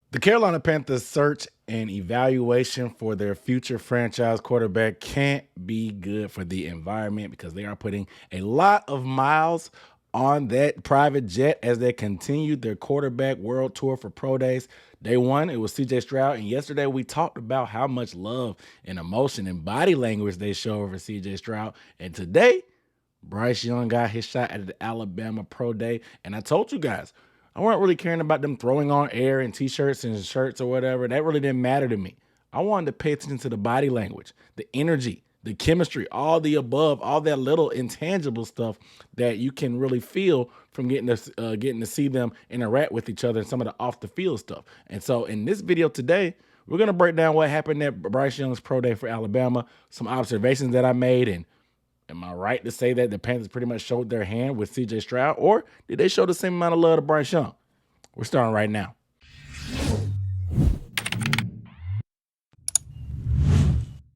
The Carolina Panthers search and evaluation for their future franchise quarterback can't be good for the environment because they are putting a lot of miles on that private jet as they continue their quarterback world tour for pro days. Day one, it was CJ Stroud. And yesterday we talked about how much love and emotion and body language they show over CJ Stroud. And today, Bryce Young got his shot at the Alabama Pro Day. And I told you guys, I weren't really caring about them throwing on air and t-shirts and shirts or whatever. That really didn't matter to me. I wanted to pay attention to the body language, the energy, the chemistry, all the above, all that little intangible stuff that you can really feel from getting to see them interact with each other and some of the off the field stuff. And so in this video today, we're gonna break down what happened at Bryce Young's pro day for Alabama, some observations that I made, and am I right to say that the Panthers pretty much showed their hand with CJ Stroud, or did they show the same amount of love to Bryce Young? We're starting right now.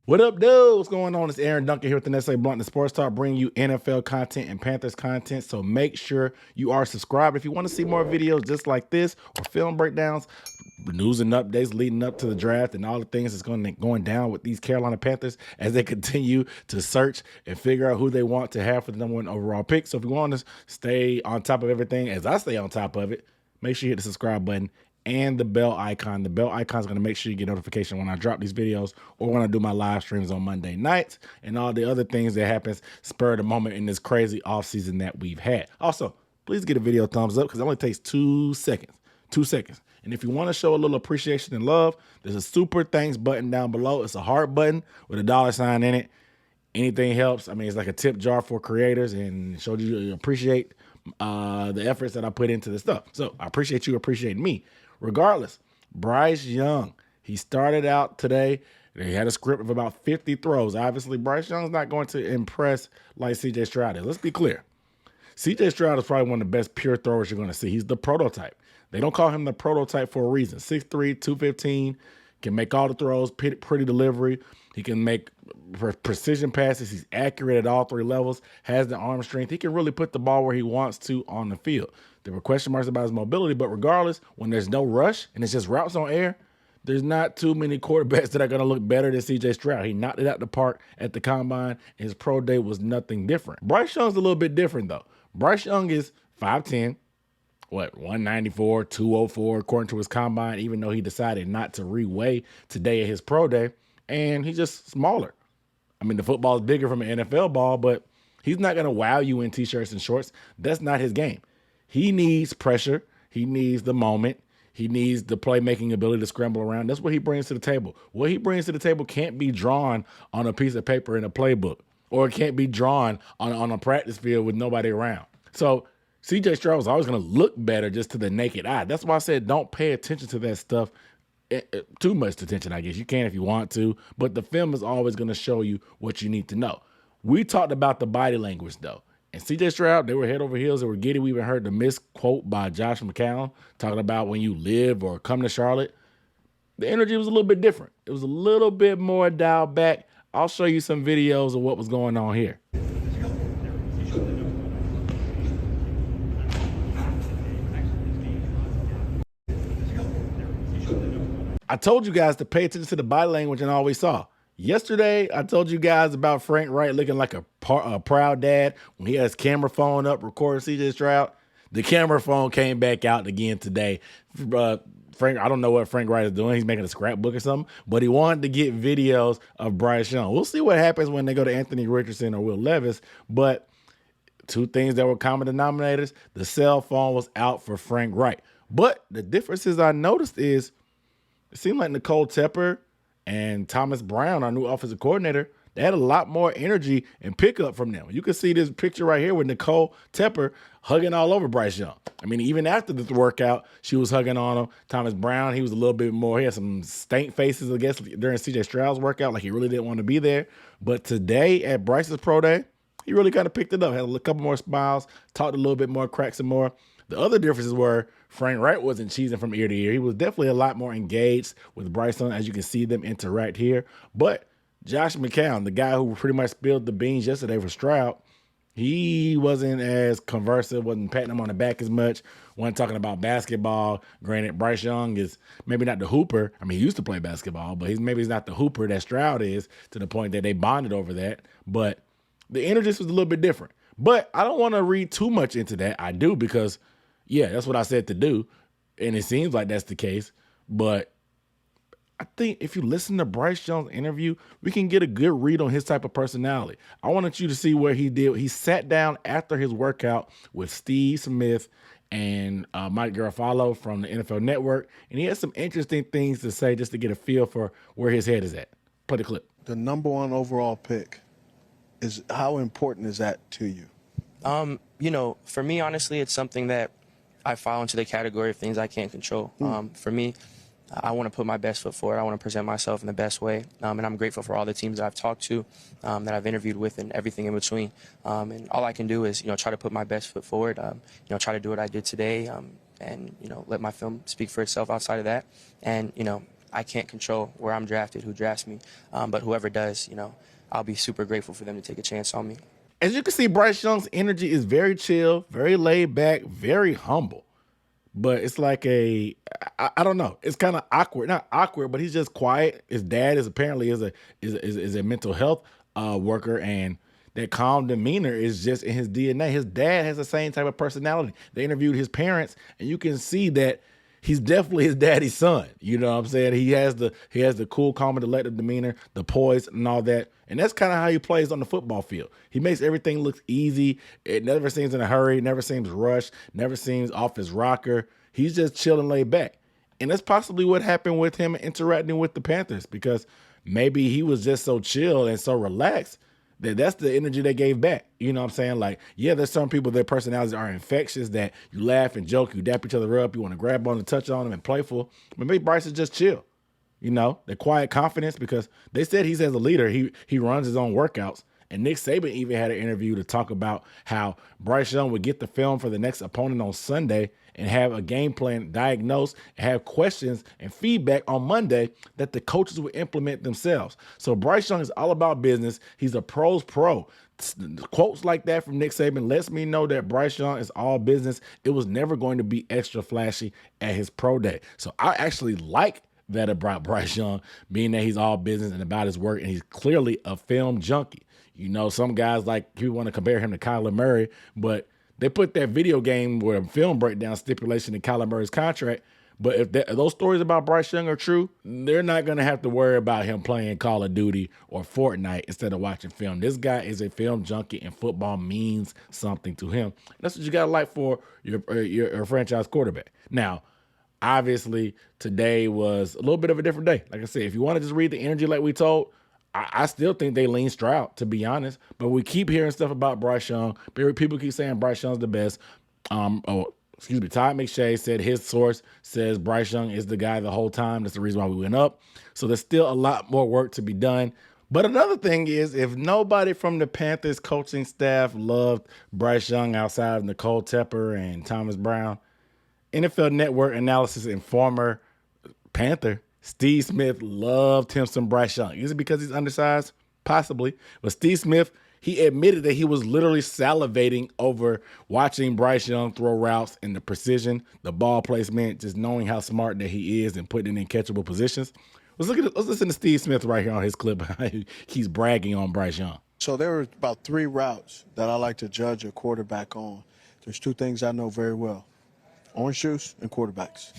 What up, dude? What's going on? It's Aaron Duncan here with the Nestle Blunt Sports Talk, bringing you NFL content and Panthers content. So make sure you are subscribed. If you want to see more videos just like this or film breakdowns, news and updates leading up to the draft and all the things that's going down with these Carolina Panthers as they continue to search and figure out who they want to have for the #1 overall pick. So if you want to stay on top of everything as I stay on top of it, make sure you hit the subscribe button and the bell icon. The bell icon is going to make sure you get notification when I drop these videos or when I do my live streams on Monday nights and all the other things that happens spur of the moment in this crazy offseason that we've had. Also, please get a video thumbs up because it only takes 2 seconds. 2 seconds. And if you want to show a little appreciation and love, there's a super thanks button down below. It's a heart button with a $sign in it. Anything helps. I mean, it's like a tip jar for creators and shows you appreciate the efforts that I put into this stuff. So I appreciate you appreciating me. Regardless, Bryce Young, he started out today. They had a script of about 50 throws. Obviously, Bryce Young's not going to impress like CJ Stroud is. Let's be clear. CJ Stroud is probably one of the best pure throwers you're going to see. He's the prototype. They don't call him the prototype for a reason. 6'3", 215, can make all the throws, pretty delivery. He can make precision passes. He's accurate at all three levels, has the arm strength. He can really put the ball where he wants to on the field. There were question marks about his mobility, but regardless, when there's no rush and it's just routes on air, there's not too many quarterbacks that are going to look better than CJ Stroud. He knocked it out the park at the combine. His pro day was nothing different. Bryce Young's a little bit different, though. Bryce Young is 5'10", 194, 204, according to his combine, even though he decided not to reweigh today at his pro day. And he's just smaller. I mean, the football is bigger from an NFL ball, but he's not going to wow you in T-shirts and shorts. That's not his game. He needs pressure. He needs the moment. He needs the playmaking ability to scramble around. That's what he brings to the table. What he brings to the table can't be drawn on a piece of paper in a playbook, or it can't be drawn on a practice field with nobody around. So CJ Stroud is always going to look better just to the naked eye. That's why I said don't pay attention to that stuff. Too much attention, I guess. You can if you want to, but the film is always going to show you what you need to know. We talked about the body language, though. And CJ Stroud, they were head over heels. They were giddy. We even heard the misquote by Josh McCown talking about when you live or come to Charlotte. The energy was a little bit different. It was a little bit more dialed back. I'll show you some videos of what was going on here. I told you guys to pay attention to the body language and all we saw. Yesterday, I told you guys about Frank Reich looking like a proud dad when he had his camera phone up recording CJ Stroud. The camera phone came back out again today. Frank, I don't know what Frank Reich is doing. He's making a scrapbook or something, but he wanted to get videos of Bryce Young. We'll see what happens when they go to Anthony Richardson or Will Levis, but two things that were common denominators. The cell phone was out for Frank Reich. But the differences I noticed is it seemed like Nicole Tepper and Thomas Brown, our new offensive coordinator, they had a lot more energy and pickup from them. You can see this picture right here with Nicole Tepper hugging all over Bryce Young. I mean, even after the workout, she was hugging on him. Thomas Brown, he was a little bit more, he had some stank faces, I guess, during CJ Stroud's workout, like he really didn't want to be there. But today at Bryce's pro day, he really kind of picked it up, had a couple more smiles, talked a little bit more, cracked some more. The other differences were Frank Reich wasn't cheesing from ear to ear. He was definitely a lot more engaged with Bryce Young, as you can see them interact here. But Josh McCown, the guy who pretty much spilled the beans yesterday for Stroud, He wasn't as conversive, wasn't patting him on the back as much, wasn't talking about basketball. Granted, Bryce Young is maybe not the hooper. I mean, he used to play basketball, but maybe he's not the hooper that Stroud is, to the point that they bonded over that. But the energy was a little bit different. But I don't want to read too much into that. I do because, yeah, that's what I said to do. And it seems like that's the case. But I think if you listen to Bryce Young's interview, we can get a good read on his type of personality. I wanted you to see where he did. He sat down after his workout with Steve Smith and Mike Garafolo from the NFL Network, and he had some interesting things to say just to get a feel for where his head is at. Play the clip. The #1 overall pick, how important is that to you? For me, honestly, it's something that I fall into the category of things I can't control. For me, I want to put my best foot forward. I want to present myself in the best way. And I'm grateful for all the teams that I've talked to, that I've interviewed with, and everything in between. And all I can do is, try to put my best foot forward, try to do what I did today, and, let my film speak for itself outside of that. And, I can't control where I'm drafted, who drafts me. But whoever does, I'll be super grateful for them to take a chance on me. As you can see, Bryce Young's energy is very chill, very laid back, very humble. But it's like I don't know. It's kind of awkward. Not awkward, but he's just quiet. His dad is apparently is a mental health worker, and that calm demeanor is just in his DNA. His dad has the same type of personality. They interviewed his parents, and you can see that he's definitely his daddy's son. You know what I'm saying? He has the cool, calm, and collective demeanor, the poise, and all that. And that's kind of how he plays on the football field. He makes everything look easy. It never seems in a hurry, never seems rushed, never seems off his rocker. He's just chilling, laid back. And that's possibly what happened with him interacting with the Panthers, because maybe he was just so chill and so relaxed that's the energy they gave back. You know what I'm saying? Like, yeah, there's some people, their personalities are infectious, that you laugh and joke, you dap each other up, you want to grab on and touch on them and playful. But maybe Bryce is just chill. The quiet confidence, because they said he's as a leader. He runs his own workouts. And Nick Saban even had an interview to talk about how Bryce Young would get the film for the next opponent on Sunday and have a game plan diagnosed, and have questions and feedback on Monday that the coaches would implement themselves. So Bryce Young is all about business. He's a pro's pro. Quotes like that from Nick Saban lets me know that Bryce Young is all business. It was never going to be extra flashy at his pro day. So I actually like that about Bryce Young, being that he's all business and about his work, and he's clearly a film junkie. Some guys, like, people want to compare him to Kyler Murray, but they put that video game where a film breakdown stipulation in Kyler Murray's contract. But if those stories about Bryce Young are true, they're not going to have to worry about him playing Call of Duty or Fortnite instead of watching film. This guy is a film junkie, and football means something to him. That's what you got to like for your franchise quarterback. Now, obviously, today was a little bit of a different day. Like I said, if you want to just read the energy like we told, I still think they lean Stroud, to be honest. But we keep hearing stuff about Bryce Young. People keep saying Bryce Young's the best. Todd McShay said his source says Bryce Young is the guy the whole time. That's the reason why we went up. So there's still a lot more work to be done. But another thing is, if nobody from the Panthers coaching staff loved Bryce Young outside of Nicole Tepper and Thomas Brown, NFL Network analysis and former Panther Steve Smith loved him some Bryce Young. Is it because he's undersized? Possibly. But Steve Smith, he admitted that he was literally salivating over watching Bryce Young throw routes and the precision, the ball placement, just knowing how smart that he is and putting it in catchable positions. Let's listen to Steve Smith right here on his clip. He's bragging on Bryce Young. So there were about 3 routes that I like to judge a quarterback on. There's 2 things I know very well: orange juice and quarterbacks,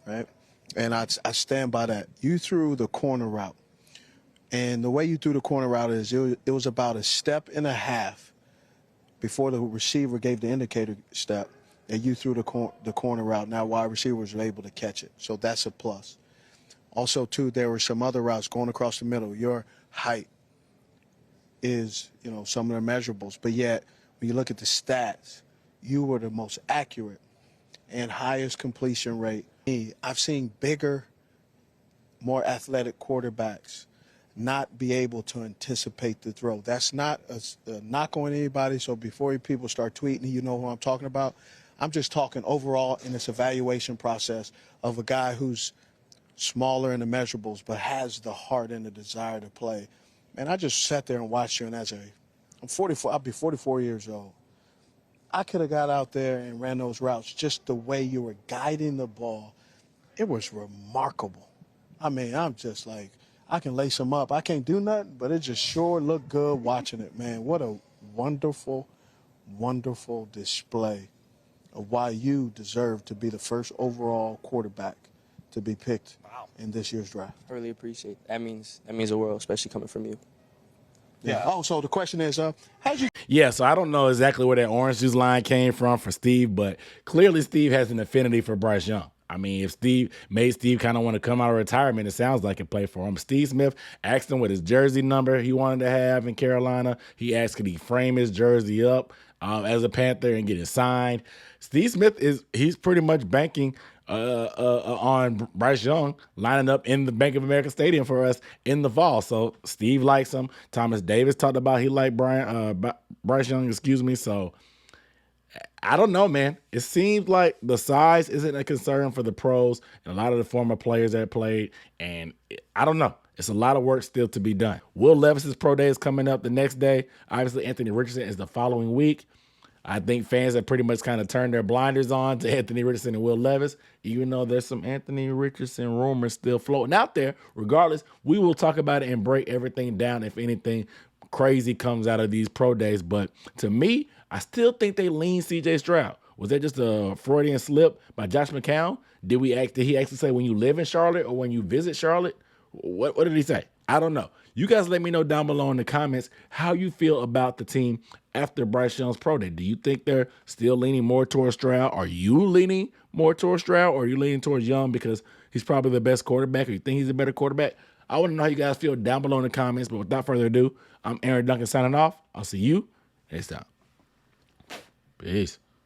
right? And I stand by that. You threw the corner route. And the way you threw the corner route is it was about a step and a half before the receiver gave the indicator step, and you threw the corner route. Now wide receivers were able to catch it. So that's a plus. Also, too, there were some other routes going across the middle. Your height is, some of the measurables. But yet, when you look at the stats, you were the most accurate and highest completion rate. I've seen bigger, more athletic quarterbacks not be able to anticipate the throw. That's not a knock on anybody, so before people start tweeting, you know who I'm talking about. I'm just talking overall in this evaluation process of a guy who's smaller in the measurables but has the heart and the desire to play. Man, I just sat there and watched you, and as a I'm 44. I'll be 44 years old. I could have got out there and ran those routes just the way you were guiding the ball. It was remarkable. I mean, I'm just like, I can lace them up. I can't do nothing, but it just sure looked good watching it, man. What a wonderful, wonderful display of why you deserve to be the first overall quarterback to be picked in this year's draft. I really appreciate it. That means the world, especially coming from you. Yeah. Oh, so the question is, how'd you Yeah, so I don't know exactly where that orange juice line came from for Steve, but clearly Steve has an affinity for Bryce Young. I mean, if Steve made Steve kind of want to come out of retirement, it sounds like it play for him. Steve Smith asked him what his jersey number he wanted to have in Carolina. He asked could he frame his jersey up as a Panther and get it signed. Steve Smith he's pretty much banking on Bryce Young lining up in the Bank of America Stadium for us in the fall. So Steve likes him. Thomas Davis talked about he liked Bryce Young, So I don't know, man. It seems like the size isn't a concern for the pros and a lot of the former players that played. And I don't know. It's a lot of work still to be done. Will Levis's pro day is coming up the next day. Obviously, Anthony Richardson is the following week. I think fans have pretty much kind of turned their blinders on to Anthony Richardson and Will Levis, even though there's some Anthony Richardson rumors still floating out there. Regardless, we will talk about it and break everything down if anything crazy comes out of these pro days. But to me, I still think they lean CJ Stroud. Was that just a Freudian slip by Josh McCown? Did he actually say when you live in Charlotte or when you visit Charlotte? What did he say? I don't know. You guys let me know down below in the comments how you feel about the team after Bryce Young's pro day. Do you think they're still leaning more towards Stroud? Are you leaning more towards Stroud, or are you leaning towards Young because he's probably the best quarterback, or you think he's a better quarterback? I want to know how you guys feel down below in the comments. But without further ado, I'm Aaron Duncan signing off. I'll see you next time. Peace.